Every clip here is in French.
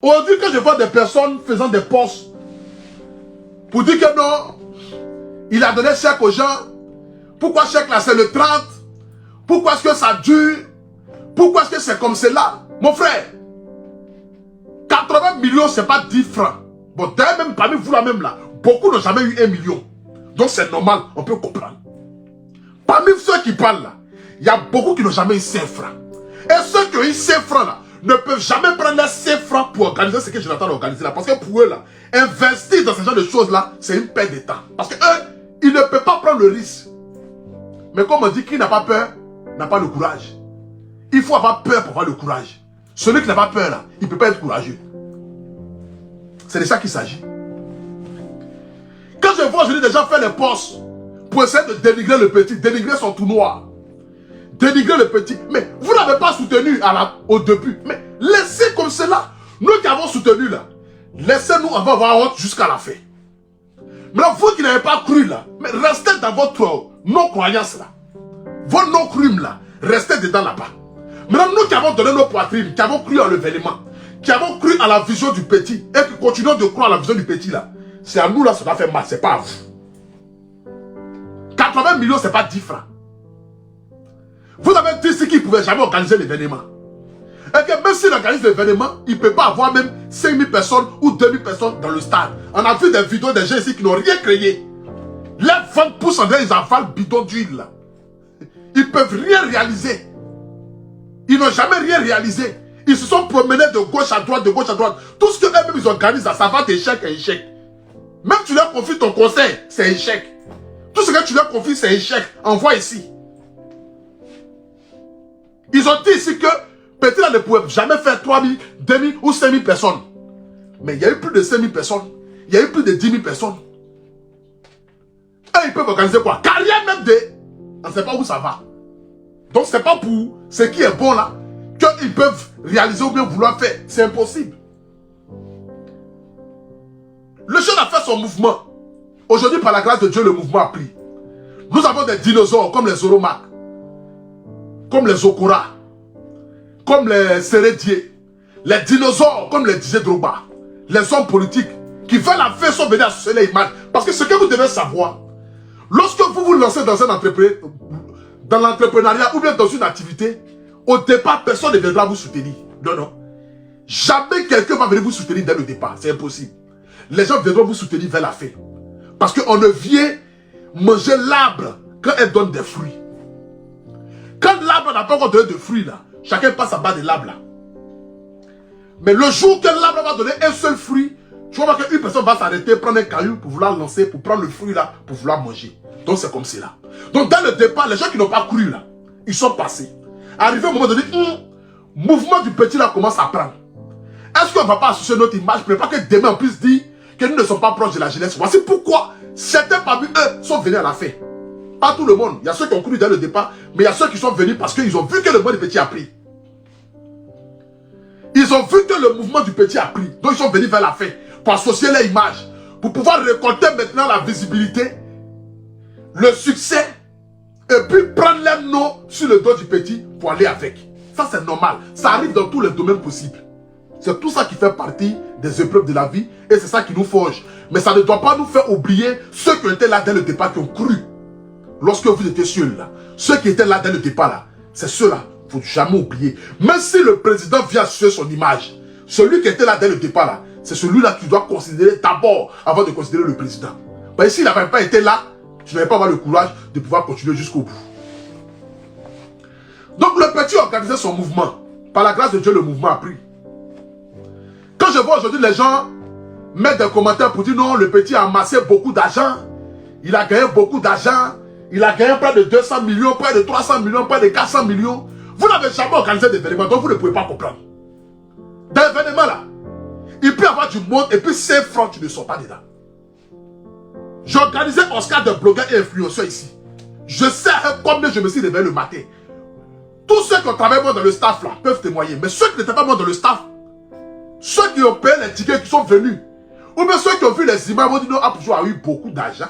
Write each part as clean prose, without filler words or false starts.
Aujourd'hui, quand je vois des personnes faisant des posts pour dire que non, il a donné chèque aux gens, pourquoi chèque là c'est le 30? Pourquoi est-ce que ça dure? Pourquoi est-ce que c'est comme cela? Mon frère, 80 millions, c'est pas 10 francs. Bon, d'ailleurs, même parmi vous là même là, beaucoup n'ont jamais eu 1 million. Donc c'est normal, on peut comprendre. Parmi ceux qui parlent là, il y a beaucoup qui n'ont jamais eu 5 francs. Et ceux qui ont eu 5 francs là, ne peuvent jamais prendre les 5 francs pour organiser ce que je l'attends d'organiser là. Parce que pour eux là, investir dans ce genre de choses là, c'est une perte de temps. Parce que eux, ils ne peuvent pas prendre le risque. Mais comme on dit, qui n'a pas peur, n'a pas le courage. Il faut avoir peur pour avoir le courage. Celui qui n'a pas peur là, il ne peut pas être courageux. C'est de ça qu'il s'agit. Quand je vois aujourd'hui des gens faire les posts pour essayer de dénigrer le petit, dénigrer son tout noir, dénigrer le petit, mais vous n'avez pas soutenu au début. Mais laissez comme cela. Nous qui avons soutenu là, laissez-nous avoir honte jusqu'à la fin. Maintenant, vous qui n'avez pas cru là, mais restez dans votre non-croyance là. Vos non-crimes là, restez dedans là-bas. Maintenant, nous qui avons donné nos poitrines, qui avons cru en l'événement, qui avons cru à la vision du petit, et qui continuons de croire à la vision du petit là, c'est à nous là, ça va faire mal, c'est pas à vous. 80 millions, c'est pas 10 francs. Vous avez dit ce qu'il ne pouvait jamais organiser l'événement. Et que même s'il organise l'événement, il ne peut pas avoir même 5000 personnes ou 2000 personnes dans le stade. On a vu des vidéos des gens ici qui n'ont rien créé. Les 20% d'eux, ils avalent bidon d'huile là. Ils ne peuvent rien réaliser. Ils n'ont jamais rien réalisé. Ils se sont promenés de gauche à droite, de gauche à droite. Tout ce qu'eux-mêmes ils organisent, ça va d'échec à échec. Même tu leur confies ton conseil, c'est échec. Tout ce que tu leur confies, c'est échec. Envoie ici. Ils ont dit ici que petit là ne pouvait jamais faire 3000, 2000 ou 5000 personnes. Mais il y a eu plus de 5000 personnes. Il y a eu plus de 10 000 personnes. Et ils peuvent organiser quoi? Carrière même de... On ne sait pas où ça va. Donc ce n'est pas pour ce qui est bon là qu'ils peuvent réaliser ou bien vouloir faire. C'est impossible. Le jeune a fait son mouvement. Aujourd'hui, par la grâce de Dieu, le mouvement a pris. Nous avons des dinosaures comme les Zoromak, comme les Okora, comme les Sérédier, les dinosaures comme les Didier Drogba, les hommes politiques qui veulent la faire sont venus associer les images. Parce que ce que vous devez savoir, lorsque vous vous lancez dans un dans l'entrepreneuriat ou bien dans une activité, au départ, personne ne viendra vous soutenir. Non, non. Jamais quelqu'un va venir vous soutenir dès le départ. C'est impossible. Les gens viendront vous soutenir vers la fin. Parce qu'on ne vient manger l'arbre quand elle donne des fruits. Quand l'arbre n'a pas encore donné de fruits, là, chacun passe en bas de l'arbre là. Mais le jour que l'arbre va donner un seul fruit, tu vas voir qu'une personne va s'arrêter, prendre un caillou pour vouloir lancer, pour prendre le fruit là, pour vouloir manger. Donc c'est comme cela. Donc dès le départ, les gens qui n'ont pas cru là, ils sont passés. Arrivé au moment donné, mouvement du petit là commence à prendre. Est-ce qu'on ne va pas associer notre image pour ne pas que demain on puisse dire que nous ne sommes pas proches de la jeunesse? Voici pourquoi certains parmi eux sont venus à la fin. Pas tout le monde. Il y a ceux qui ont cru dès le départ, mais il y a ceux qui sont venus parce qu'ils ont vu que le mouvement du petit a pris. Ils ont vu que le mouvement du petit a pris. Donc ils sont venus vers la fin pour associer leur image, pour pouvoir récolter maintenant la visibilité, le succès, et puis prendre leur nom sur le dos du petit pour aller avec. Ça c'est normal. Ça arrive dans tous les domaines possibles. C'est tout ça qui fait partie des épreuves de la vie et c'est ça qui nous forge. Mais ça ne doit pas nous faire oublier ceux qui étaient là dès le départ, qui ont cru. Lorsque vous étiez seuls là, ceux qui étaient là dès le départ là, c'est ceux-là, il ne faut jamais oublier. Même si le président vient sur son image, celui qui était là dès le départ là, c'est celui-là que tu dois considérer d'abord avant de considérer le président. Mais s'il n'avait pas été là, tu n'avais pas avoir le courage de pouvoir continuer jusqu'au bout. Donc le petit organisait son mouvement. Par la grâce de Dieu, le mouvement a pris. Quand je vois aujourd'hui les gens mettre des commentaires pour dire non, le petit a amassé beaucoup d'argent, il a gagné beaucoup d'argent, il a gagné près de 200 millions, près de 300 millions, près de 400 millions. Vous n'avez jamais organisé d'événements, donc vous ne pouvez pas comprendre. Dans l'événement là, il peut y avoir du monde et puis 5 francs, tu ne sors pas dedans. J'ai organisé Oscar de blogueurs et influenceurs ici. Je sais combien je me suis réveillé le matin. Tous ceux qui ont travaillé moi dans le staff là peuvent témoigner. Mais ceux qui n'étaient pas moi dans le staff, ceux qui ont payé les tickets qui sont venus, ou bien ceux qui ont vu les images vont dire non, Apoutou a eu beaucoup d'argent.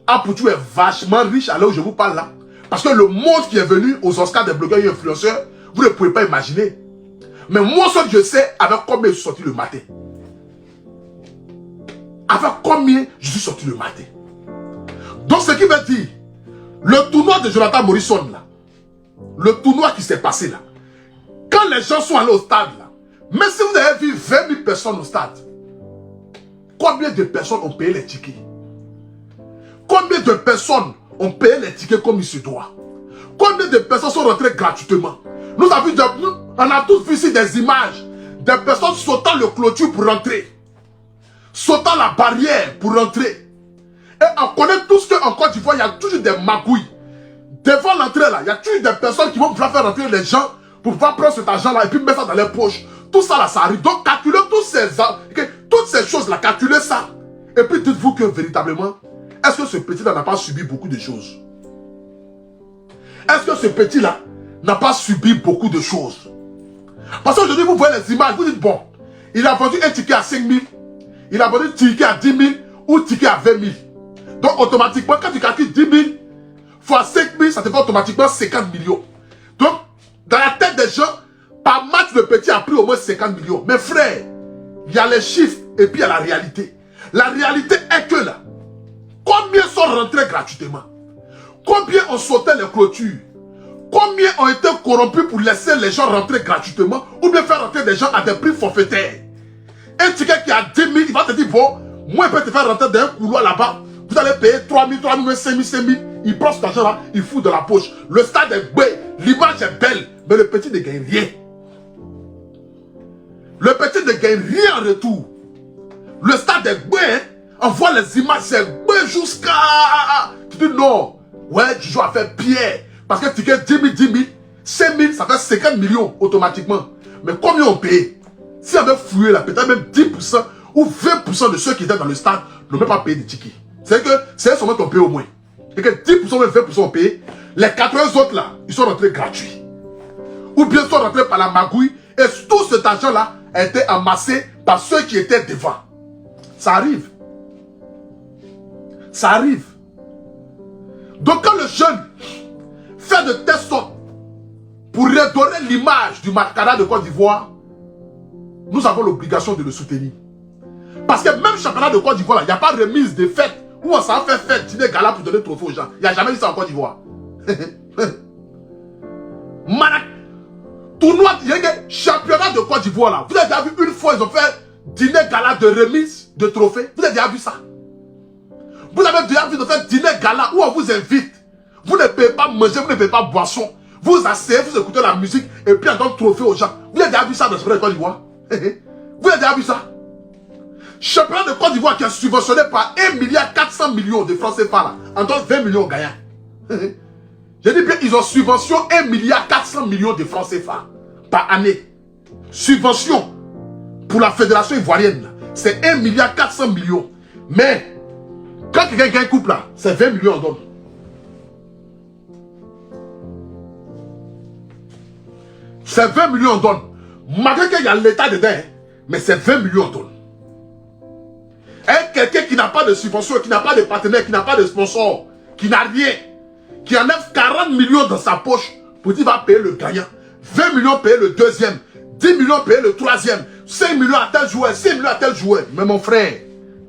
Apoutou est vachement riche à l'heure où je vous parle là. Parce que le monde qui est venu aux Oscars des blogueurs et influenceurs, vous ne pouvez pas imaginer. Mais moi seul, je sais avec combien je suis sorti le matin. Avec combien je suis sorti le matin. Donc, ce qui veut dire, le tournoi de Jonathan Morrison, là, le tournoi qui s'est passé là, quand les gens sont allés au stade, là, même si vous avez vu 20 000 personnes au stade, combien de personnes ont payé les tickets? Combien de personnes ont payé les tickets comme il se doit? Combien de personnes sont rentrées gratuitement? On a tous vu ici des images des personnes sautant le clôture pour rentrer, sautant la barrière pour rentrer. Et on connaît tous qu'en Côte d'Ivoire, il y a toujours des magouilles. Devant l'entrée là, il y a toujours des personnes qui vont vouloir faire rentrer les gens pour pouvoir prendre cet argent là et puis mettre ça dans les poches. Tout ça là, ça arrive. Donc calculez toutes ces choses là, calculez ça. Et puis dites-vous que véritablement, est-ce que ce petit là n'a pas subi beaucoup de choses? Est-ce que ce petit là n'a pas subi beaucoup de choses? Parce qu'aujourd'hui vous voyez les images, vous dites bon, il a vendu un ticket à 5 000, il a vendu un ticket à 10 000 ou un ticket à 20 000. Donc automatiquement, quand tu calcules 10 000 fois 5 000, ça te fait automatiquement 50 millions. Donc, dans la tête des gens, par match, le petit a pris au moins 50 millions. Mais frère, il y a les chiffres et puis il y a la réalité. La réalité est que là, combien sont rentrés gratuitement? Combien ont sauté les clôtures? Combien ont été corrompus pour laisser les gens rentrer gratuitement ou bien faire rentrer des gens à des prix forfaitaires? Un ticket qui a 10 000, il va te dire, bon, moi je peux te faire rentrer dans un couloir là-bas. Vous allez payer 3 000, 3 000, 5 000, 5 000. Il prend cet argent-là, il fout de la poche. Le stade est beau, l'image est belle, mais le petit ne gagne rien. Le petit ne gagne rien en retour. Le stade est beau, hein? On voit les images, c'est beau jusqu'à... Tu dis non, ouais, tu joues à faire pierre. Parce que ticket 10 000, 10 000, 5 000, ça fait 50 millions automatiquement. Mais combien on paye? Si on avait fouillé là, peut-être même 10% ou 20% de ceux qui étaient dans le stade n'ont même pas payé des tickets. C'est que c'est seulement qu'on paye au moins. Et que 10% ou 20% ont payé. Les 80 autres là, ils sont rentrés gratuits. Ou bien ils sont rentrés par la magouille. Et tout cet argent là a été amassé par ceux qui étaient devant. Ça arrive. Ça arrive. Donc quand le jeune fait de telle sorte pour redorer l'image du Marcada de Côte d'Ivoire, nous avons l'obligation de le soutenir. Parce que même championnat de Côte d'Ivoire, il n'y a pas de remise de fête où on s'en fait fête, dîner gala pour donner le trophée aux gens. Il n'y a jamais eu ça en Côte d'Ivoire. Tournoi, championnat de Côte d'Ivoire là. Vous avez déjà vu une fois, ils ont fait dîner gala de remise de trophée. Vous avez déjà vu ça? Vous avez déjà vu de faire dîner gala où on vous invite. Vous ne payez pas manger, vous ne payez pas boisson. Vous asseyez, vous écoutez la musique et puis on donne trophée aux gens. Vous avez déjà vu ça dans le championnat de Côte d'Ivoire? Vous avez déjà vu ça? Championnat de Côte d'Ivoire qui est subventionné par 1,4 milliard de francs CFA là, en donne 20 millions gagnants. Je dis bien, ils ont subvention 1,4 milliard de francs CFA par année. Subvention pour la fédération ivoirienne, c'est 1,4 milliard. Mais, quand quelqu'un gagne coupe là, c'est 20 millions en donne. C'est 20 millions en donne. Malgré qu'il y a l'État dedans, hein, mais c'est 20 millions en donne. Et quelqu'un qui n'a pas de subvention, qui n'a pas de partenaire, qui n'a pas de sponsor, qui n'a rien, qui enlève 40 millions dans sa poche pour dire qu'il va payer le gagnant, 20 millions payer le deuxième, 10 millions payer le troisième, 5 millions à tel joueur, 6 millions à tel joueur. Mais mon frère,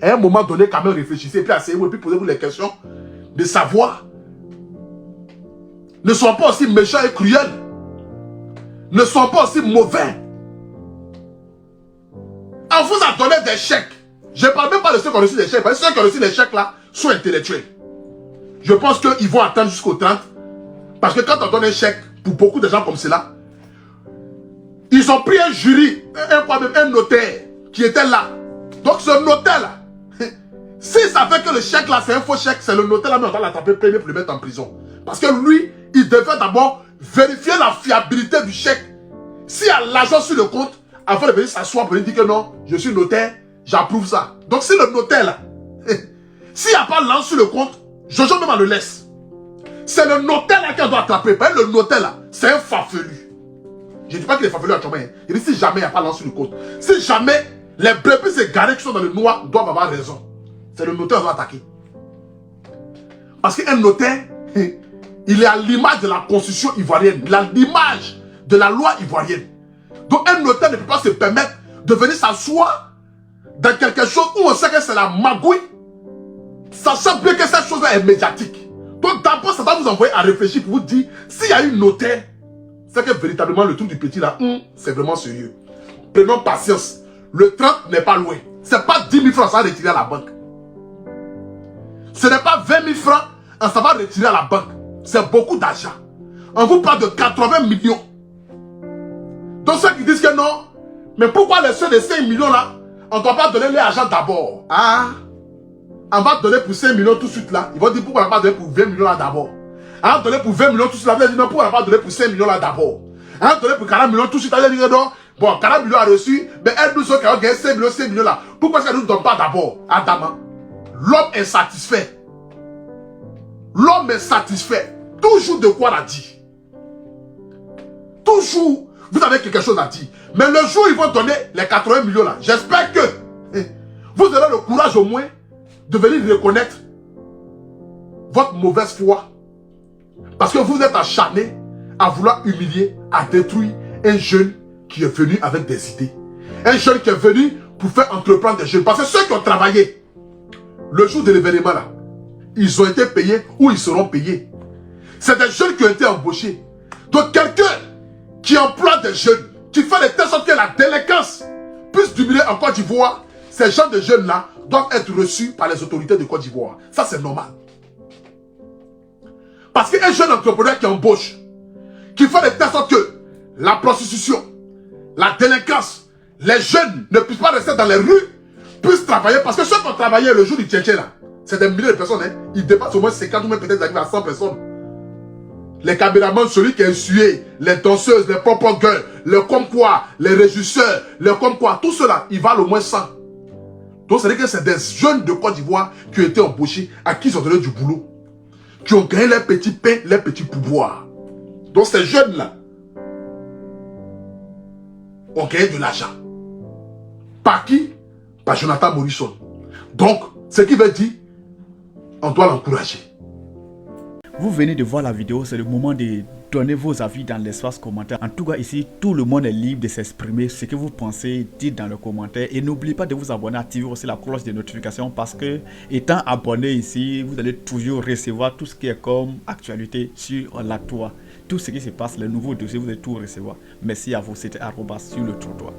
à un moment donné, quand même réfléchissez, puis asseyez-vous et puis posez-vous les questions de savoir. Ne soyez pas aussi méchants et cruels. Ne soyez pas aussi mauvais. On vous a donné des chèques. Je ne parle même pas de ceux qui ont reçu des chèques. Parce que ceux qui ont reçu des chèques là sont intellectuels. Je pense qu'ils vont attendre jusqu'au 30. Parce que quand on donne un chèque, pour beaucoup de gens comme cela, ils ont pris un jury, un notaire qui était là. Donc ce notaire là, si ça fait que le chèque là c'est un faux chèque, c'est le notaire là, mais on doit l'attraper premier pour le mettre en prison. Parce que lui, il devait d'abord vérifier la fiabilité du chèque. S'il y a l'argent sur le compte, avant de venir s'asseoir pour lui dire que non, je suis notaire, j'approuve ça. Donc si le notaire là, s'il n'y a pas l'argent sur le compte, Jojo même le laisse. C'est le notaire là qui doit attraper. Parce que le notaire là, c'est un farfelu. Je ne dis pas qu'il est farfelu à Chomé. Il dit si jamais il n'y a pas l'argent sur le compte, si jamais les brebis égarés qui sont dans le noir doivent avoir raison, c'est le notaire qui doit attaquer. Parce qu'un notaire, il est à l'image de la constitution ivoirienne, l'image de la loi ivoirienne. Donc un notaire ne peut pas se permettre de venir s'asseoir dans quelque chose où on sait que c'est la magouille, sachant bien que cette chose-là est médiatique. Donc d'abord, ça va vous envoyer à réfléchir pour vous dire, s'il y a une notaire, c'est que véritablement le truc du petit là, c'est vraiment sérieux. Prenons patience. Le 30 n'est pas loin. Ce n'est pas 10 000 francs, ça va retirer à la banque. Ce n'est pas 20 000 francs, ça va retirer à la banque. C'est beaucoup d'argent. On vous parle de 80 millions. Donc ceux qui disent que non, mais pourquoi les ceux de 5 millions là, on ne doit pas donner l'argent d'abord? Ah, on va donner pour 5 millions tout de suite là. Ils vont dire pourquoi on ne va pas donner pour 20 millions là d'abord. On va donner pour 20 millions tout de suite là. Ils vont dire non, pourquoi on ne va pas donner pour 5 millions là d'abord. On va donner pour 40 millions tout de suite là. Ils vont dire non, bon, 40 millions a reçu, mais elle nous a gagné 5 millions là. Pourquoi ça ne nous donne pas d'abord? Adam, l'homme est satisfait. L'homme est satisfait. Toujours de quoi la dire. Toujours, vous avez quelque chose à dire. Mais le jour où ils vont donner les 80 millions là, j'espère que vous aurez le courage au moins de venir reconnaître votre mauvaise foi. Parce que vous êtes acharné à vouloir humilier, à détruire un jeune qui est venu avec des idées. Un jeune qui est venu pour faire entreprendre des jeunes. Parce que ceux qui ont travaillé, le jour de l'événement là, ils ont été payés ou ils seront payés. C'est des jeunes qui ont été embauchés. Donc quelqu'un qui emploie des jeunes, qui fait de telle sorte que la délinquance puisse diminuer en Côte d'Ivoire, ces gens de jeunes là doivent être reçus par les autorités de Côte d'Ivoire. Ça c'est normal. Parce qu'un jeune entrepreneur qui embauche, qui fait de telle sorte que la prostitution, la délinquance, les jeunes ne puissent pas rester dans les rues, puissent travailler. Parce que ceux qui ont travaillé le jour du tchétché là, c'est des milliers de personnes. Hein. Ils dépassent au moins 50 ou même peut-être arrivent à 100 personnes. Les caméramans, celui qui a essuyé, les danseuses, les propres girls, les comme quoi, les régisseurs, les comme quoi, tout cela, ils valent au moins 100. Donc, c'est-à-dire que c'est des jeunes de Côte d'Ivoire qui ont été embauchés, à qui ils ont donné du boulot, qui ont gagné leurs petits pains, leurs petits pouvoirs. Donc, ces jeunes-là ont gagné de l'argent. Par qui? Par Jonathan Morrison. Donc, ce qui veut dire, on doit l'encourager. Vous venez de voir la vidéo, c'est le moment de donner vos avis dans l'espace commentaire. En tout cas, ici, tout le monde est libre de s'exprimer. Ce que vous pensez, dites dans le commentaire. Et n'oubliez pas de vous abonner, activer aussi la cloche de notification parce que, étant abonné ici, vous allez toujours recevoir tout ce qui est comme actualité sur la toile. Tout ce qui se passe, les nouveaux dossiers, vous allez tout recevoir. Merci à vous, c'était @sur le trottoir.